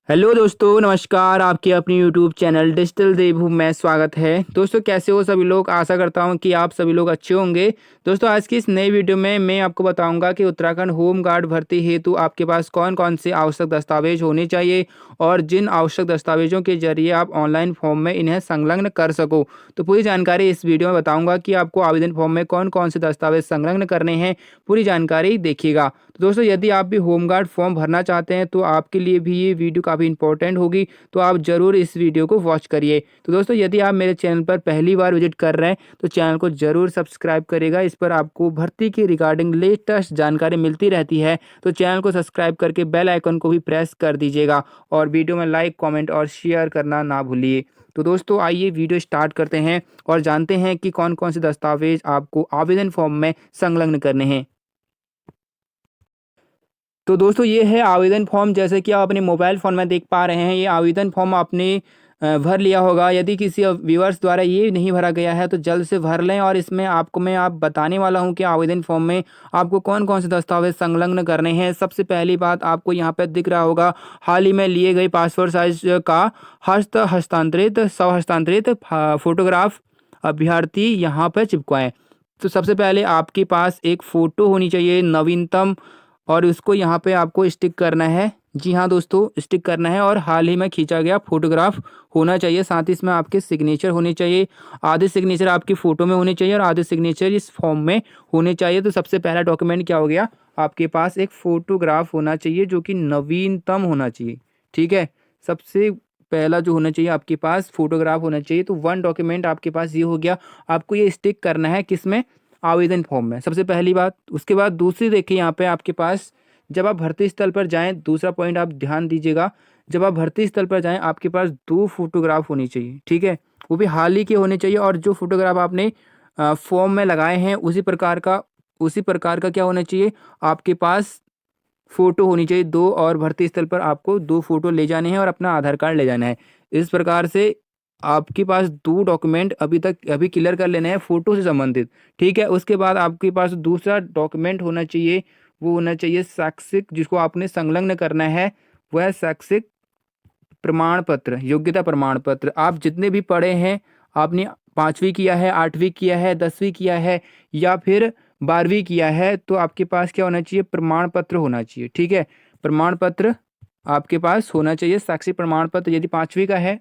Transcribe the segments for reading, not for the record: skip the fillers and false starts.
Hello दोस्तों, नमस्कार। आपके अपनी यूट्यूब चैनल डिजिटल देवभूमि में स्वागत है। दोस्तों, कैसे हो सभी लोग? आशा करता हूं कि आप सभी लोग अच्छे होंगे। दोस्तों, आज की इस नई वीडियो में मैं आपको बताऊंगा कि उत्तराखंड होम गार्ड भर्ती हेतु आपके पास कौन कौन से आवश्यक दस्तावेज होने चाहिए और जिन आवश्यक दस्तावेजों के जरिए आप ऑनलाइन फॉर्म में इन्हें संलग्न कर सको। तो पूरी जानकारी इस वीडियो में बताऊंगा कि आपको आवेदन फॉर्म में कौन कौन से दस्तावेज संलग्न करने हैं। पूरी जानकारी देखिएगा। तो दोस्तों, यदि आप भी होमगार्ड फॉर्म भरना चाहते हैं तो आपके लिए भी ये वीडियो काफ़ी इंपॉर्टेंट होगी, तो आप ज़रूर इस वीडियो को वॉच करिए। तो दोस्तों, यदि आप मेरे चैनल पर पहली बार विजिट कर रहे हैं तो चैनल को ज़रूर सब्सक्राइब करिएगा। इस पर आपको भर्ती की रिगार्डिंग लेटेस्ट जानकारी मिलती रहती है। तो चैनल को सब्सक्राइब करके बेल आइकन को भी प्रेस कर दीजिएगा और वीडियो में लाइक, कॉमेंट और शेयर करना ना भूलिए। तो दोस्तों, आइए वीडियो स्टार्ट करते हैं और जानते हैं कि कौन कौन से दस्तावेज आपको आवेदन फॉर्म में संलग्न करने हैं। तो दोस्तों, ये है आवेदन फॉर्म। जैसे कि आप अपने मोबाइल फ़ोन में देख पा रहे हैं, ये आवेदन फॉर्म आपने भर लिया होगा। यदि किसी व्यूअर्स द्वारा ये नहीं भरा गया है तो जल्द से भर लें। और इसमें आपको मैं बताने वाला हूँ कि आवेदन फॉर्म में आपको कौन कौन से दस्तावेज संलग्न करने हैं। सबसे पहली बात, आपको यहाँ पे दिख रहा होगा हाल ही में लिए गए पासपोर्ट साइज का हस्तांतरित हस्तांतरित फोटोग्राफ अभ्यर्थी यहाँ पर चिपकवाएं। तो सबसे पहले आपके पास एक फ़ोटो होनी चाहिए नवीनतम, और उसको यहाँ पे आपको स्टिक करना है। जी हाँ दोस्तों, स्टिक करना है और हाल ही में खींचा गया फोटोग्राफ होना चाहिए। साथ ही इसमें आपके सिग्नेचर होने चाहिए। आधे सिग्नेचर आपकी फ़ोटो में होने चाहिए और आधे सिग्नेचर इस फॉर्म में होने चाहिए। तो सबसे पहला डॉक्यूमेंट क्या हो गया, आपके पास एक फ़ोटोग्राफ होना चाहिए जो कि नवीनतम होना चाहिए। ठीक है, सबसे पहला जो होना चाहिए आपके पास फ़ोटोग्राफ होना चाहिए। तो वन डॉक्यूमेंट आपके पास ये हो गया। आपको ये स्टिक करना है किसमें? आवेदन फॉर्म में, सबसे पहली बात। उसके बाद दूसरी देखिए, यहाँ पे आपके पास जब आप भर्ती स्थल पर जाएँ, दूसरा पॉइंट आप ध्यान दीजिएगा। जब आप भर्ती स्थल पर जाएँ, आपके पास 2 फ़ोटोग्राफ होनी चाहिए, ठीक है? वो भी हाल ही के होने चाहिए और जो फ़ोटोग्राफ आपने फॉर्म में लगाए हैं उसी प्रकार का क्या होना चाहिए, आपके पास फ़ोटो होनी चाहिए 2। और भर्ती स्थल पर आपको 2 फ़ोटो ले जाने हैं और अपना आधार कार्ड ले जाना है। इस प्रकार से आपके पास 2 डॉक्यूमेंट अभी क्लियर कर लेने हैं फ़ोटो से संबंधित, ठीक है? उसके बाद आपके पास दूसरा डॉक्यूमेंट होना चाहिए, वो होना चाहिए शैक्षिक, जिसको आपने संलग्न करना है, वह शैक्षिक प्रमाण पत्र, योग्यता प्रमाण पत्र। आप जितने भी पढ़े हैं, आपने 5वीं किया है, 8वीं किया है, 10वीं किया है या फिर 12वीं किया है, तो आपके पास क्या होना चाहिए? प्रमाण पत्र होना चाहिए, ठीक है? प्रमाण पत्र आपके पास होना चाहिए। शैक्षिक प्रमाण पत्र यदि 5वीं का है,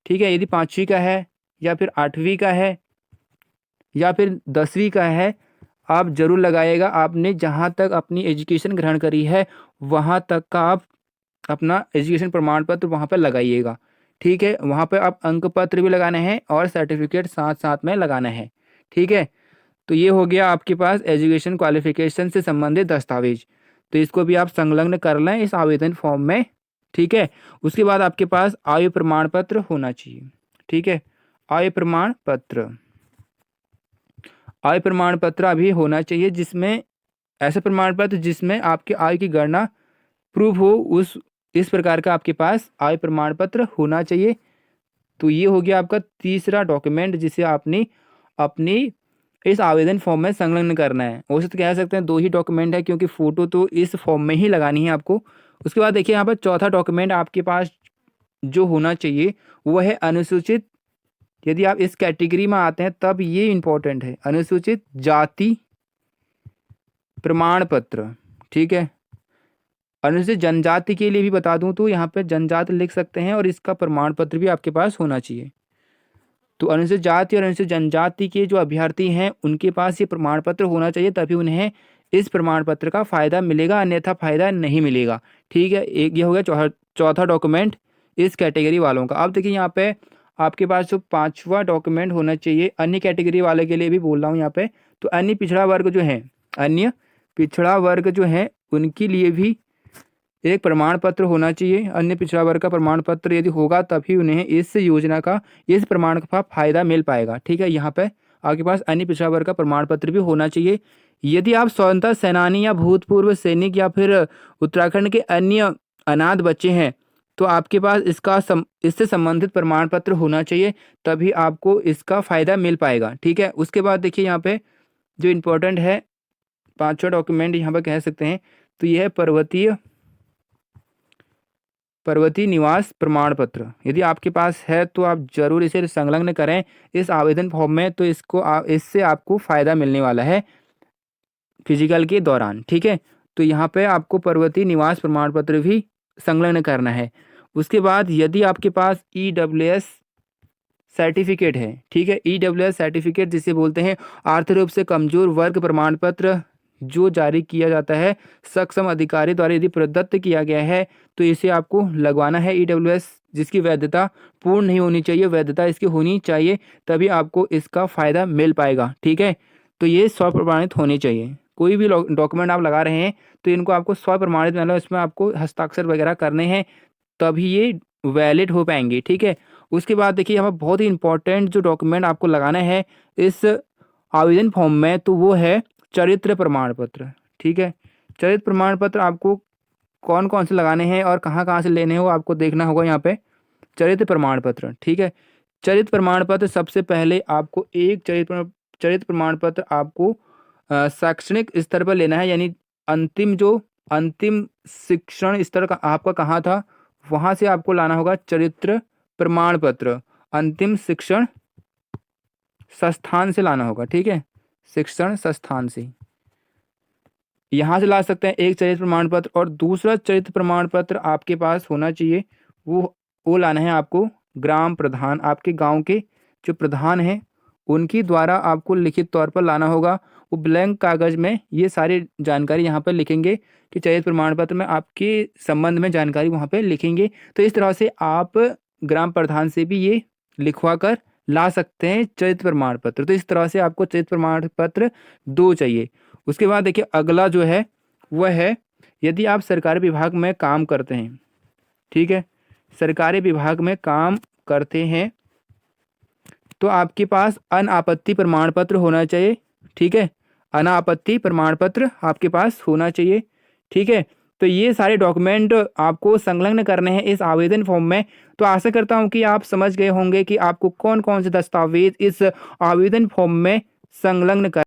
ठीक है? यदि 5वीं का है या फिर 8वीं का है या फिर 10वीं का है, आप ज़रूर लगाइएगा। आपने जहाँ तक अपनी एजुकेशन ग्रहण करी है, वहाँ तक का आप अपना एजुकेशन प्रमाण पत्र वहाँ पर लगाइएगा, ठीक है? वहाँ पे आप अंक पत्र भी लगाना है और सर्टिफिकेट साथ-साथ में लगाना है, ठीक है? तो ये हो गया आपके पास एजुकेशन क्वालिफ़िकेशन से संबंधित दस्तावेज। तो इसको भी आप संलग्न कर लें इस आवेदन फॉर्म में, ठीक है? उसके बाद आपके पास आयु प्रमाण पत्र होना चाहिए, ठीक है? आयु प्रमाण पत्र, आय प्रमाण पत्र अभी होना चाहिए, जिसमें ऐसा प्रमाण पत्र जिसमें आपकी आय की गणना प्रूव हो, उस इस प्रकार का आपके पास आय प्रमाण पत्र होना चाहिए। तो ये हो गया आपका तीसरा डॉक्यूमेंट जिसे आपने अपनी इस आवेदन फॉर्म में संलग्न करना है। वैसे तो कह सकते हैं 2 ही डॉक्यूमेंट है, क्योंकि फ़ोटो तो इस फॉर्म में ही लगानी है आपको। उसके बाद देखिए, यहाँ पर चौथा डॉक्यूमेंट आपके पास जो होना चाहिए वो है अनुसूचित, यदि आप इस कैटेगरी में आते हैं तब ये इम्पोर्टेंट है, अनुसूचित जाति प्रमाण पत्र, ठीक है? अनुसूचित जनजाति के लिए भी बता दूं तो यहाँ पे जनजाति लिख सकते हैं और इसका प्रमाण पत्र भी आपके पास होना चाहिए। तो अनुसूचित जाति और अनुसूचित जनजाति के जो अभ्यर्थी हैं उनके पास ये प्रमाण पत्र होना चाहिए, तभी उन्हें इस प्रमाण पत्र का फ़ायदा मिलेगा, अन्यथा फ़ायदा नहीं मिलेगा, ठीक है? एक ये हो गया चौथा डॉक्यूमेंट इस कैटेगरी वालों का। अब देखिए, यहाँ पे आपके पास जो 5वां डॉक्यूमेंट होना चाहिए, अन्य कैटेगरी वाले के लिए भी बोल रहा हूँ यहाँ पे। तो अन्य पिछड़ा वर्ग जो है उनके लिए भी एक प्रमाण पत्र होना चाहिए। अन्य पिछड़ा वर्ग का प्रमाण पत्र यदि होगा तभी उन्हें इस योजना का, इस प्रमाण का फ़ायदा मिल पाएगा, ठीक है? यहाँ पे आपके पास अन्य पिछड़ा वर्ग का प्रमाण पत्र भी होना चाहिए। यदि आप स्वतंत्रता सेनानी या भूतपूर्व सैनिक या फिर उत्तराखंड के अन्य अनाथ बच्चे हैं, तो आपके पास इससे संबंधित प्रमाण पत्र होना चाहिए, तभी आपको इसका फ़ायदा मिल पाएगा, ठीक है? उसके बाद देखिए, यहाँ पे जो इम्पोर्टेंट है 5वां डॉक्यूमेंट यहाँ पर कह सकते हैं, तो यह है पर्वतीय निवास प्रमाण पत्र यदि आपके पास है तो आप जरूर इसे संलग्न करें इस आवेदन फॉर्म में, तो इससे आपको फ़ायदा मिलने वाला है फिजिकल के दौरान। ठीक है, तो यहाँ पे आपको पर्वतीय निवास प्रमाण पत्र भी संलग्न करना है। उसके बाद यदि आपके पास EWS सर्टिफिकेट है, ठीक है, EWS सर्टिफिकेट जिसे बोलते हैं आर्थिक रूप से कमजोर वर्ग प्रमाण पत्र, जो जारी किया जाता है सक्षम अधिकारी द्वारा यदि प्रदत्त किया गया है, तो इसे आपको लगवाना है। EWS जिसकी वैधता पूर्ण नहीं होनी चाहिए, वैधता इसकी होनी चाहिए, तभी आपको इसका फ़ायदा मिल पाएगा। ठीक है, तो ये स्वप्रमाणित होनी चाहिए। कोई भी डॉक्यूमेंट आप लगा रहे हैं तो इनको आपको स्वप्रमाणित, मतलब इसमें आपको हस्ताक्षर वगैरह करने हैं, तभी ये वैलिड हो पाएंगे। ठीक है, उसके बाद देखिए हमें बहुत ही इंपॉर्टेंट जो डॉक्यूमेंट आपको लगाना है इस आवेदन फॉर्म में, तो वो है चरित्र प्रमाण पत्र। ठीक है, चरित्र प्रमाण पत्र आपको कौन कौन से लगाने हैं और कहाँ कहाँ से लेने हो आपको देखना होगा यहाँ पे। चरित्र प्रमाण पत्र, ठीक है, चरित्र प्रमाण पत्र सबसे पहले आपको एक चरित्र प्रमाण पत्र आपको शैक्षणिक स्तर पर लेना है, यानी अंतिम शिक्षण स्तर का आपका कहाँ था, वहाँ से आपको लाना होगा चरित्र प्रमाण पत्र, अंतिम शिक्षण संस्थान से लाना होगा। ठीक है, शिक्षण संस्थान से यहाँ से ला सकते हैं एक चरित्र प्रमाण पत्र, और दूसरा चरित्र प्रमाण पत्र आपके पास होना चाहिए, वो लाना है आपको ग्राम प्रधान, आपके गांव के जो प्रधान हैं उनकी द्वारा आपको लिखित तौर पर लाना होगा। वो ब्लैंक कागज में ये सारी जानकारी यहाँ पर लिखेंगे कि चरित्र प्रमाण पत्र में आपके संबंध में जानकारी वहाँ पे लिखेंगे। तो इस तरह से आप ग्राम प्रधान से भी ये लिखवा कर ला सकते हैं चरित्र प्रमाण पत्र। तो इस तरह से आपको चरित्र प्रमाण पत्र 2 चाहिए। उसके बाद देखिए अगला जो है वह है यदि आप सरकारी विभाग में काम करते हैं। ठीक है, सरकारी विभाग में काम करते हैं तो आपके पास अनापत्ति प्रमाण पत्र होना चाहिए। ठीक है, अनापत्ति प्रमाण पत्र आपके पास होना चाहिए। ठीक है, तो ये सारे डॉक्यूमेंट आपको संलग्न करने हैं इस आवेदन फॉर्म में। तो आशा करता हूं कि आप समझ गए होंगे कि आपको कौन कौन से दस्तावेज इस आवेदन फॉर्म में संलग्न कर